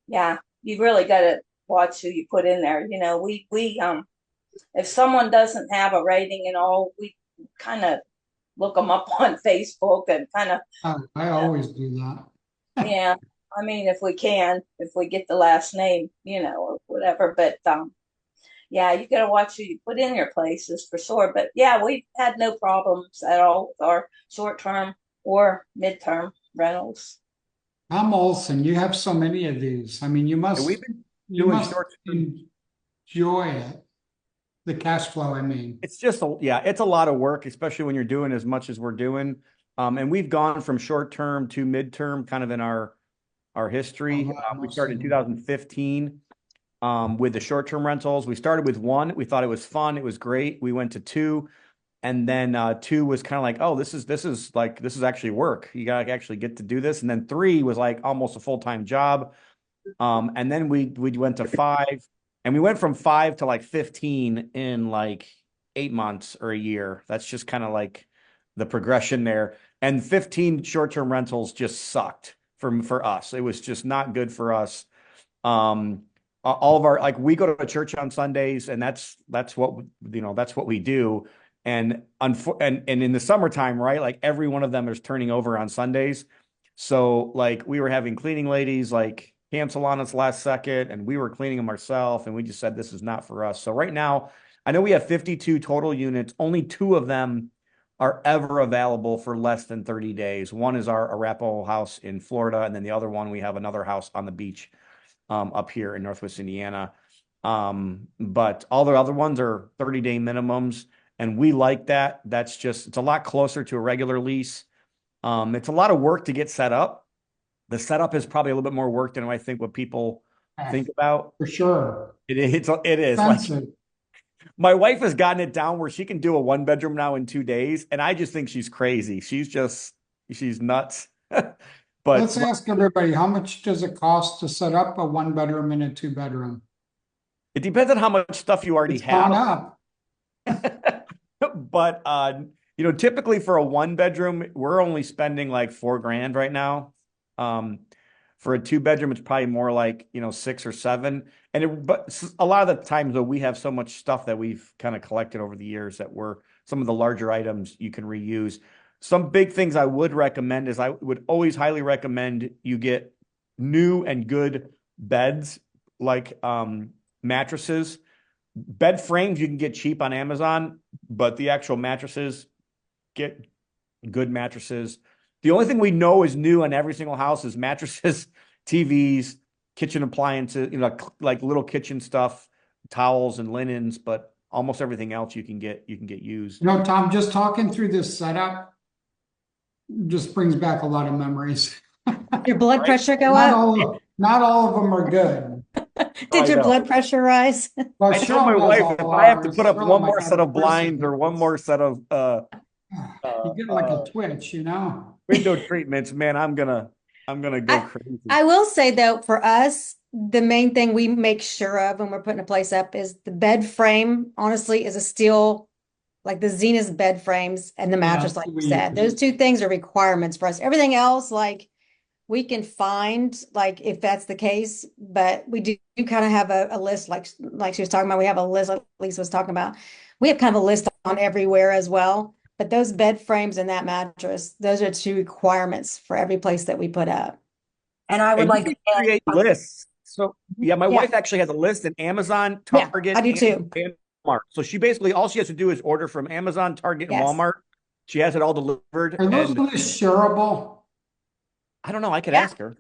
yeah, you really got to watch who you put in there. If someone doesn't have a rating and all, we kind of look them up on Facebook and kind of,
I always do that.
yeah, I mean, if we get the last name, or whatever. But yeah, you got to watch who you put in your places for sure. But yeah, we've had no problems at all with our short-term or midterm rentals.
Tom Olson, you have so many of these. I mean,
And we've been
you
doing
must
short.
enjoy it. The cash flow, I mean.
It's just it's a lot of work, especially when you're doing as much as we're doing. And we've gone from short term to midterm kind of in our history. We started in 2015 with the short term rentals. We started with one. We thought it was fun. It was great. We went to two. And then two was kind of like, oh, this is actually work. You gotta actually get to do this. And then three was like almost a full-time job. And then we went to five, and we went from five to like 15 in like 8 months or a year. That's just kind of like the progression there. And 15 short-term rentals just sucked for us. It was just not good for us. All of our, like, we go to church on Sundays, and that's what that's what we do. And in the summertime, right? Like every one of them is turning over on Sundays. So like we were having cleaning ladies like cancel on us last second, and we were cleaning them ourselves, and we just said this is not for us. So right now, I know we have 52 total units. Only two of them are ever available for less than 30 days. One is our Arapahoe house in Florida, and then the other one, we have another house on the beach up here in Northwest Indiana. But all the other ones are 30-day minimums, and we like that. It's a lot closer to a regular lease. It's a lot of work to get set up. The setup is probably a little bit more work than I think what people think about.
For sure.
It is like
Expensive.
my wife has gotten it down where she can do a 1 bedroom now in 2 days, and I just think she's crazy. She's nuts. But
Let's ask everybody, how much does it cost to set up a 1 bedroom and a 2 bedroom?
it depends on how much stuff you already
It's gone
have.
up.
But typically for a 1 bedroom, we're only spending like $4,000 right now. For a 2 bedroom, it's probably more like 6 or 7. But a lot of the times though, we have so much stuff that we've kind of collected over the years that some of the larger items you can reuse. Some big things I would recommend is I would always highly recommend you get new and good beds, like mattresses. Bed frames you can get cheap on Amazon, but the actual mattresses, get good mattresses. The only thing we know is new in every single house is mattresses, TVs, kitchen appliances, like little kitchen stuff, towels and linens, but almost everything else you can get used.
Tom, just talking through this setup just brings back a lot of memories.
Your blood pressure go
Not
up?
not all of them are good.
Did your blood pressure rise?
Well,
I told
Sean
my
does
wife
all
if I have to
ours.
put up
Really
one
my
more set of
person.
blinds or one more set of
You get like a twitch,
window treatments, man, I'm gonna go crazy.
I will say though, for us, the main thing we make sure of when we're putting a place up is the bed frame, honestly, is a steel, like the Zenith bed frames and the mattress, like you said. Those two things are requirements for us. Everything else, like we can find, like if that's the case, but we do kind of have a list, like she was talking about. We have a list, like Lisa was talking about. We have kind of a list on everywhere as well. But those bed frames and that mattress, those are two requirements for every place that we put up.
And I would
And
like
you
to
can create lists. So yeah, my
Yeah.
wife actually has a list in Amazon,
Yeah,
Target,
I do too.
and Walmart. So she basically all she has to do is order from Amazon, Target, and
Yes.
Walmart. She has it all delivered.
Are those
And
lists shareable?
I don't know, I could
Yeah.
ask her.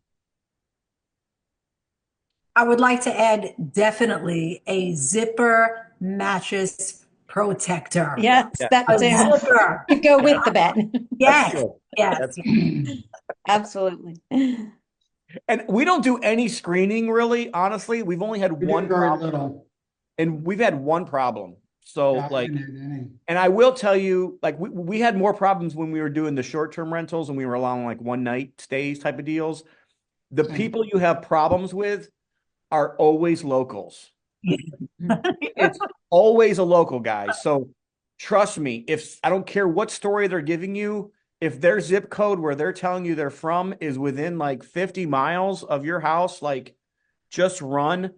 I would like to add definitely a zipper mattress protector.
Yes,
Yeah.
that
A
too.
zipper.
You go with the bed.
Yes,
good.
yes.
That's-
Absolutely.
And we don't do any screening really, honestly. We've only had
We do
one
very
problem,
little.
and we've had one problem. So
Yeah, I
like,
haven't had any.
and I will tell you, like we had more problems when we were doing the short-term rentals and we were allowing like one night stays type of deals. The
Same.
people you have problems with are always locals. It's always a local guy. So trust me, if I don't care what story they're giving you, if their zip code where they're telling you they're from is within like 50 miles of your house, like just run.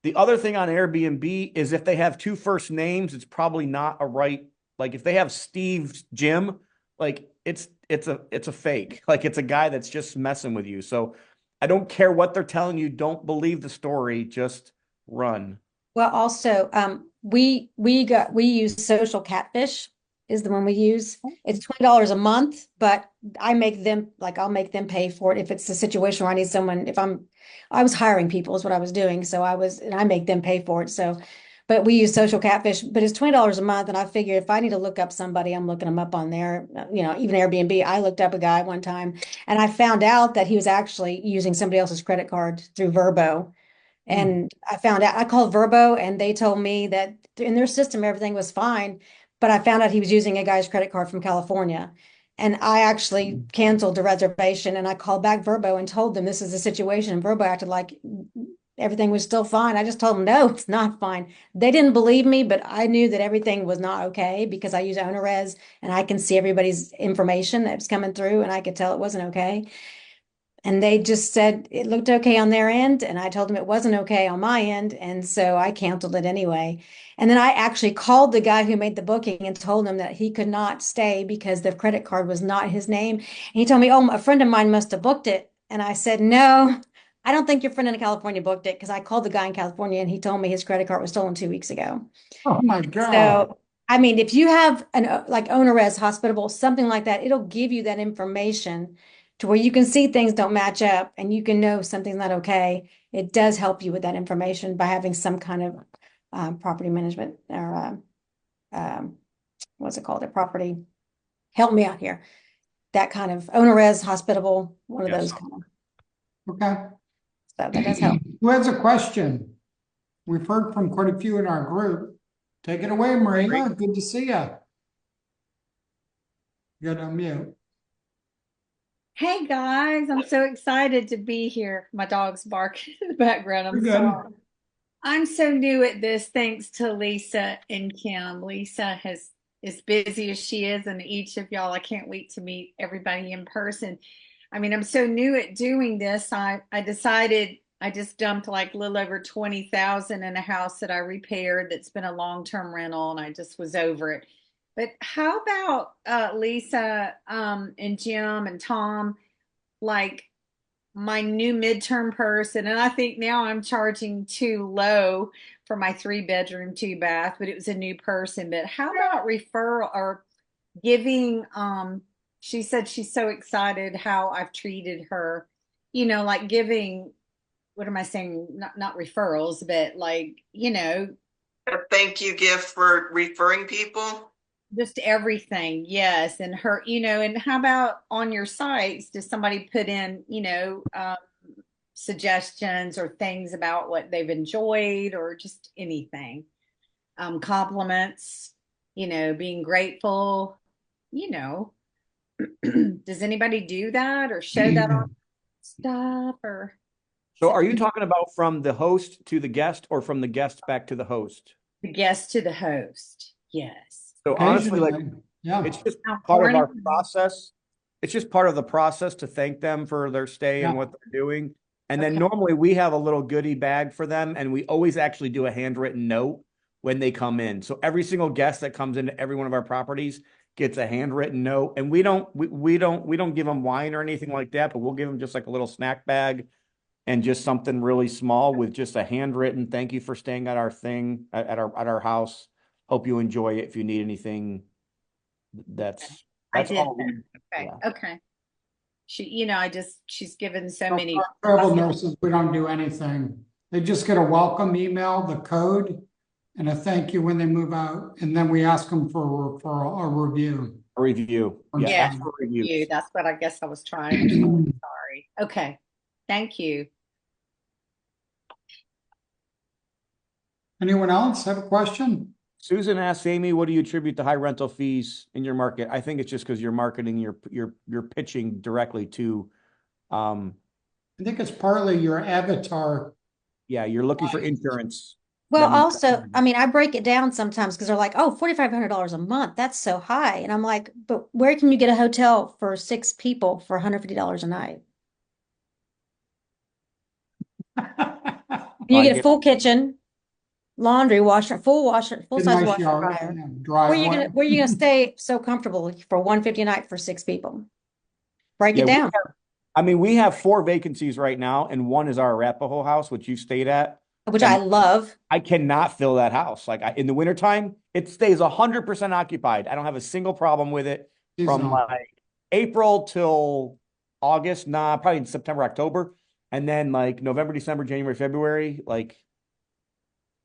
The other thing on Airbnb is if they have two first names, it's probably not a right. Like if they have Steve Jim, like it's a fake. Like it's a guy that's just messing with you. So I don't care what they're telling you. Don't believe the story. Just run.
Well, also, we use Social Catfish is the one we use. It's $20 a month, but I'll make them pay for it if it's a situation where I need someone. I was hiring people is what I was doing, and I make them pay for it. So, but we use Social Catfish, but it's $20 a month, and I figure if I need to look up somebody, I'm looking them up on there. Even Airbnb. I looked up a guy one time, and I found out that he was actually using somebody else's credit card through Verbo. And I found out, I called Verbo and they told me that in their system, everything was fine. But I found out he was using a guy's credit card from California. And I actually canceled the reservation and I called back Verbo and told them this is the situation. And Verbo acted like everything was still fine. I just told them, no, it's not fine. They didn't believe me, but I knew that everything was not okay because I use OwnerRez and I can see everybody's information that's coming through and I could tell it wasn't okay. And they just said it looked okay on their end. And I told them it wasn't okay on my end. And so I canceled it anyway. And then I actually called the guy who made the booking and told him that he could not stay because the credit card was not his name. And he told me, oh, a friend of mine must have booked it. And I said, no, I don't think your friend in California booked it because I called the guy in California and he told me his credit card was stolen 2 weeks ago.
Oh my God.
So, I mean, if you have like OwnerRez, Hospitable, something like that, it'll give you that information to where you can see things don't match up and you can know something's not okay. It does help you with that information by having some kind of property management or what's it called? A property. Help me out here. That kind of OwnerRez, Hospitable, one of
Yes.
those kind of.
Okay.
So that does help.
Who has a question? We've heard from quite a few in our group. Take it away, Maria. Good to see you. You got to unmute.
Hey guys, I'm so excited to be here. My dog's barking in the background. I'm
You're good.
sorry. I'm so new at this thanks to Lisa and Kim. Lisa is busy as she is, and each of y'all, I can't wait to meet everybody in person. I mean, I'm so new at doing this. I decided I just dumped like a little over 20,000 in a house that I repaired that's been a long-term rental, and I just was over it. But how about Lisa and Jim and Tom, like my new midterm person? And I think now I'm charging too low for my 3-bedroom, 2-bath, but it was a new person. But how about referral or giving? She said she's so excited how I've treated her, like giving, what am I saying? Not referrals, but like,
A thank you gift for referring people.
just everything. Yes. And her, and how about on your sites, does somebody put in, suggestions or things about what they've enjoyed or just anything? Compliments, being grateful, does anybody do that or show that on stuff or?
So are you talking about from the host to the guest or from the guest back to the host?
The guest to the host. Yes.
So honestly, like
Occasionally, yeah.
it's just
How
part of our
important.
process. It's just part of the process to thank them for their stay and
Yeah.
what they're doing. And then
Okay.
normally we have a little goodie bag for them, and we always actually do a handwritten note when they come in. So every single guest that comes into every one of our properties gets a handwritten note, and we don't give them wine or anything like that, but we'll give them just like a little snack bag and just something really small with just a handwritten thank you for staying at our thing at our house. Hope you enjoy it. If you need anything, that's
did
all.
that. Okay.
Yeah.
Okay. She, she's given so
So
many.
our travel nurses, we don't do anything. They just get a welcome email, the code, and a thank you when they move out, and then we ask them for a referral, a review.
A review. Yeah,
Yeah,
ask for reviews.
you. That's what I guess I was trying to. Sorry. Okay. Thank you.
Anyone else have a question?
Susan asks Amy, what do you attribute the high rental fees in your market? I think it's just because you're marketing, you're pitching directly to,
I think it's partly your avatar.
yeah, you're looking for insurance.
Well,
That means-
also, I mean, I break it down sometimes because they're like, oh, $4,500 a month. That's so high. And I'm like, but where can you get a hotel for 6 people for $150 a night? You
I
get a
get-
full kitchen, laundry, washer, full size
Nice
washer
yard,
dryer.
yeah,
Where
driveway.
you gonna stay so comfortable for $150 a night for 6 people? Break
Yeah,
it
we
down.
I mean, we have 4 vacancies right now, and one is our Arapahoe house, which you stayed at.
Which
And
I love.
I cannot fill that house. Like in the wintertime, it stays 100% occupied. I don't have a single problem with it from
Seasonal.
like April till August. Nah, probably in September, October. And then like November, December, January, February, like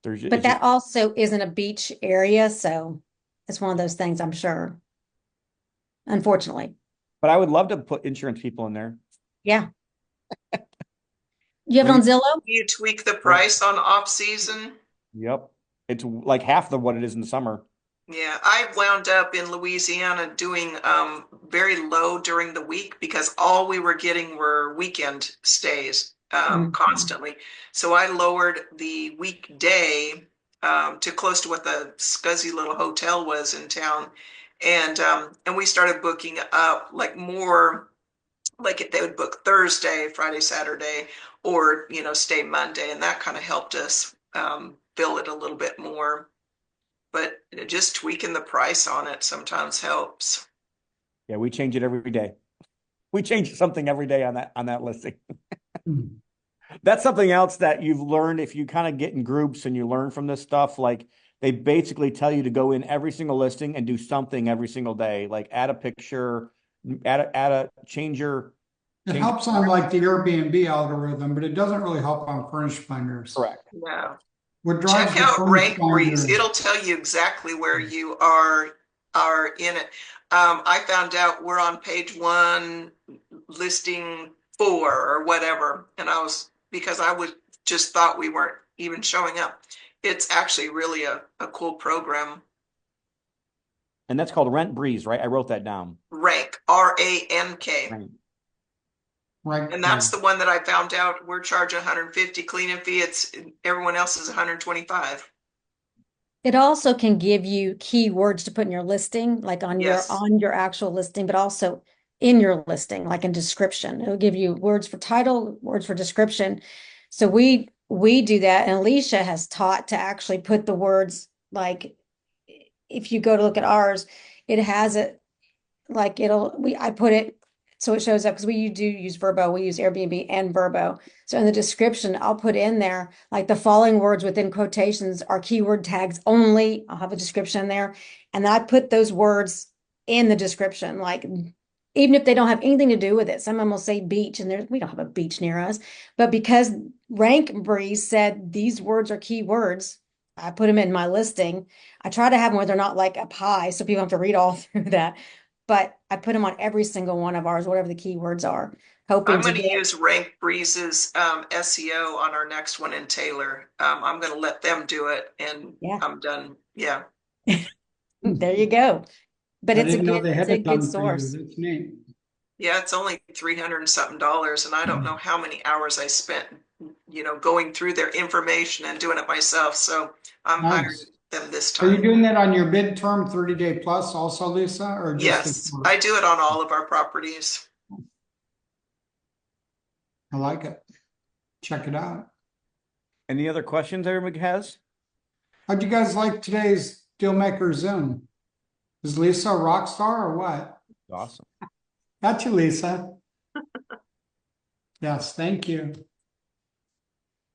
there's
But that also isn't a beach area, so it's one of those things, I'm sure. Unfortunately.
but I would love to put insurance people in there.
Yeah. You have it on Zillow?
You tweak the price on off season.
Yep. It's like half of what it is in the summer.
Yeah, I wound up in Louisiana doing very low during the week because all we were getting were weekend stays constantly. So I lowered the weekday to close to what the scuzzy little hotel was in town, and we started booking up like more. Like they would book Thursday, Friday, Saturday, or stay Monday, and that kind of helped us fill it a little bit more. But just tweaking the price on it sometimes helps.
Yeah, we change it every day. We change something every day on that listing. That's something else that you've learned if you kind of get in groups and you learn from this stuff. Like they basically tell you to go in every single listing and do something every single day, like add a picture, change your.
It helps on like the Airbnb algorithm, but it doesn't really help on furnished finders.
Correct.
Yeah.
What drives
Check
the
out
furnished
Rank Breeze.
finders-
It'll tell you exactly where you are in it. I found out we're on page 1, listing 4 or whatever, and because I would just thought we weren't even showing up. It's actually really a cool program.
And that's called Rent Breeze, right? I wrote that down.
Rank, RANK.
Right.
Right.
And that's the one that I found out we're charging 150 cleaning fee. Everyone else is 125.
It also can give you keywords to put in your listing, like on
Yes.
your actual listing, but also in your listing, like in description. It'll give you words for title, words for description. So we do that, and Alicia has taught to actually put the words, like if you go to look at ours, it has it like I put it so it shows up because we do use Verbo. We use Airbnb and Verbo. So in the description, I'll put in there like the following words within quotations are keyword tags only. I'll have a description there. And I put those words in the description, like even if they don't have anything to do with it. Some of them will say beach, and we don't have a beach near us. But because Rank Breeze said these words are keywords, I put them in my listing. I try to have them where they're not like up high, so people have to read all through that. But I put them on every single one of ours, whatever the keywords are, hoping
I'm
to
going to
get.
use Rank Breeze's SEO on our next one in Taylor. I'm going to let them do it, and
Yeah.
I'm done. Yeah.
There you go. But
I
it's a
didn't know
good,
they had
it's a
it done
good
for you.
source.
That's neat.
Yeah, it's only $300 and something, and I don't know how many hours I spent, going through their information and doing it myself. So I'm
Nice.
hiring them this
Are you
time.
doing that on your midterm 30-day plus also, Lisa, or just
Yes, I do it on all of our properties.
I like it. Check it out.
Any other questions everybody has?
How'd you guys like today's Dealmaker Zoom? Is Lisa a rock star or what?
Awesome.
Got you, Lisa. Yes, thank you.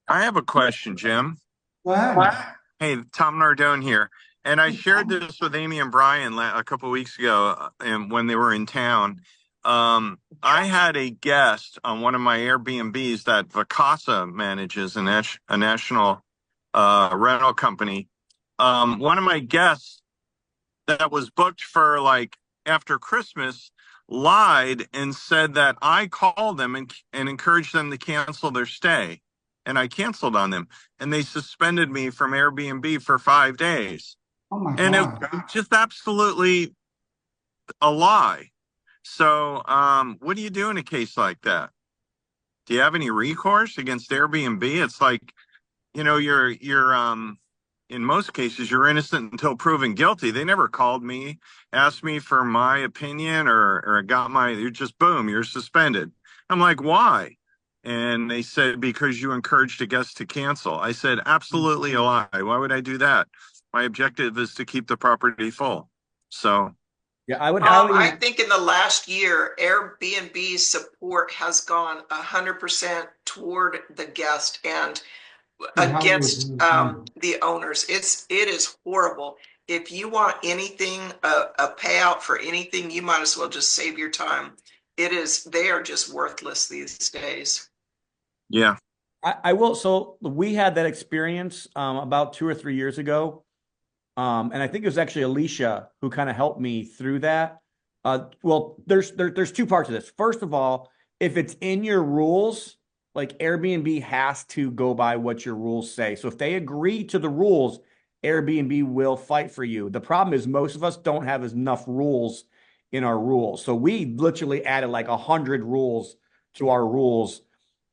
I have a question, Jim.
Go ahead.
Hey, Tom Nardone here. And I shared this with Amy and Brian a couple of weeks ago and when they were in town. I had a guest on one of my Airbnbs that Vacasa manages, a national rental company. one of my guests that was booked for like after Christmas lied and said that I called them and encouraged them to cancel their stay. And I canceled on them and they suspended me from Airbnb for 5 days.
Oh my
And it
God.
was just absolutely a lie. So, what do you do in a case like that? Do you have any recourse against Airbnb? It's like, you're in most cases, you're innocent until proven guilty. They never called me, asked me for my opinion or you're just boom, you're suspended. I'm like, why? And they said, because you encouraged a guest to cancel. I said, absolutely a lie. Why would I do that? My objective is to keep the property full. So,
Yeah, I would
I think in the last year, Airbnb's support has gone 100% toward the guest and against the owners. It is horrible. If you want anything, a payout for anything, you might as well just save your time. They are just worthless these days.
yeah.
I will. So we had that experience about 2 or 3 years ago. And I think it was actually Alicia who kind of helped me through that. Well, there's 2 parts of this. First of all, if it's in your rules, like Airbnb has to go by what your rules say. So if they agree to the rules, Airbnb will fight for you. The problem is most of us don't have enough rules in our rules. So we literally added like 100 rules to our rules.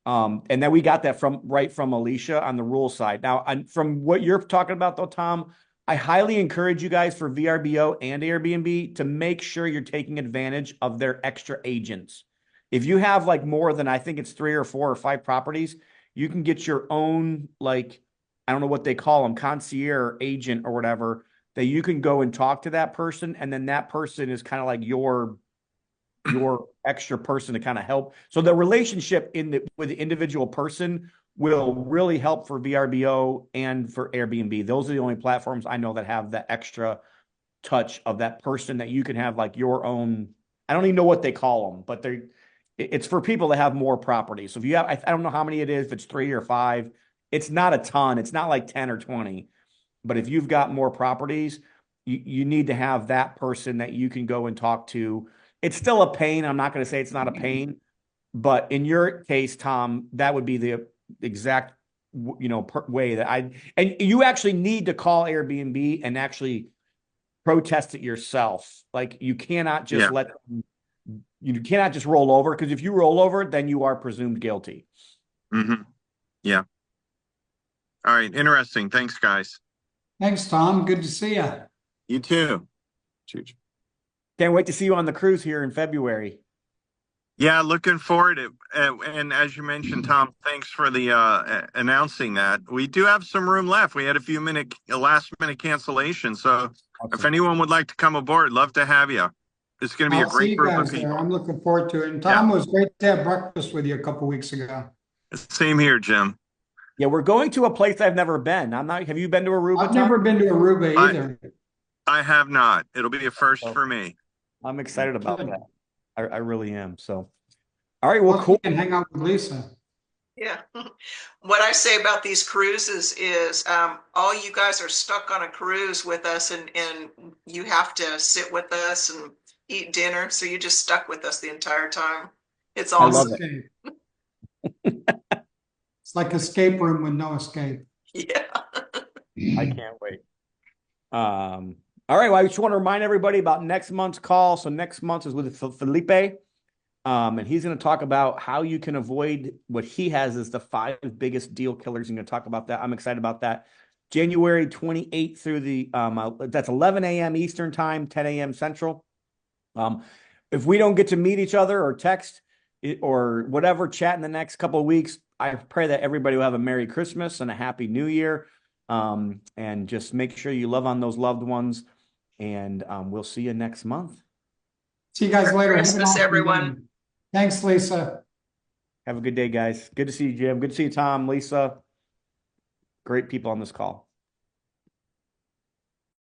And then we got that right from Alicia on the rule side. Now, from what you're talking about though, Tom, I highly encourage you guys for VRBO and Airbnb to make sure you're taking advantage of their extra agents. If you have like more than, I think it's 3 or 4 or 5 properties, you can get your own, like, I don't know what they call them, concierge agent or whatever, that you can go and talk to that person. And then that person is kind of like your extra person to kind of help. So the relationship with the individual person will really help for VRBO and for Airbnb. Those are the only platforms I know that have that extra touch of that person that you can have like your own. I don't even know what they call them, but it's for people that have more properties. So if you have, I don't know how many it is, if it's 3 or 5, it's not a ton. It's not like 10 or 20, but if you've got more properties, you need to have that person that you can go and talk to. It's still a pain. I'm not going to say it's not a pain, but in your case, Tom, that would be the exact, way that and you actually need to call Airbnb and actually protest it yourself. Like you cannot just you cannot just roll over, because if you roll over, then you are presumed guilty.
Mm-hmm. Yeah. All right. Interesting. Thanks, guys.
Thanks, Tom. Good to see you.
You too.
Can't wait to see you on the cruise here in February.
Yeah, looking forward to it. And as you mentioned, Tom, thanks for the announcing that. We do have some room left. We had a last minute cancellation. So awesome. If anyone would like to come aboard, love to have you. It's going to be a great group of people.
I'm looking forward to it. And Tom, it was great to have breakfast with you a couple weeks ago.
Same here, Jim.
Yeah, we're going to a place I've never been. Have you been to Aruba?
I've never been to Aruba either.
I have not. It'll be a first for me.
I'm excited about that. I really am. So, all right. Well, cool.
You can hang out with Lisa.
Yeah. What I say about these cruises is all you guys are stuck on a cruise with us and you have to sit with us and eat dinner. So you're just stuck with us the entire time. It's awesome.
It's like escape room with no escape.
Yeah.
I can't wait. All right. Well, I just want to remind everybody about next month's call. So next month is with Felipe. And he's going to talk about how you can avoid what he has as the 5 biggest deal killers. He's going to talk about that. I'm excited about that. January 28th through that's 11 a.m. Eastern time, 10 a.m. Central. If we don't get to meet each other or text or whatever, chat in the next couple of weeks, I pray that everybody will have a Merry Christmas and a Happy New Year. And just make sure you love on those loved ones. And we'll see you next month.
See you guys later.
Christmas, everyone.
Thanks, Lisa.
Have a good day, guys. Good to see you, Jim. Good to see you, Tom, Lisa. Great people on this call.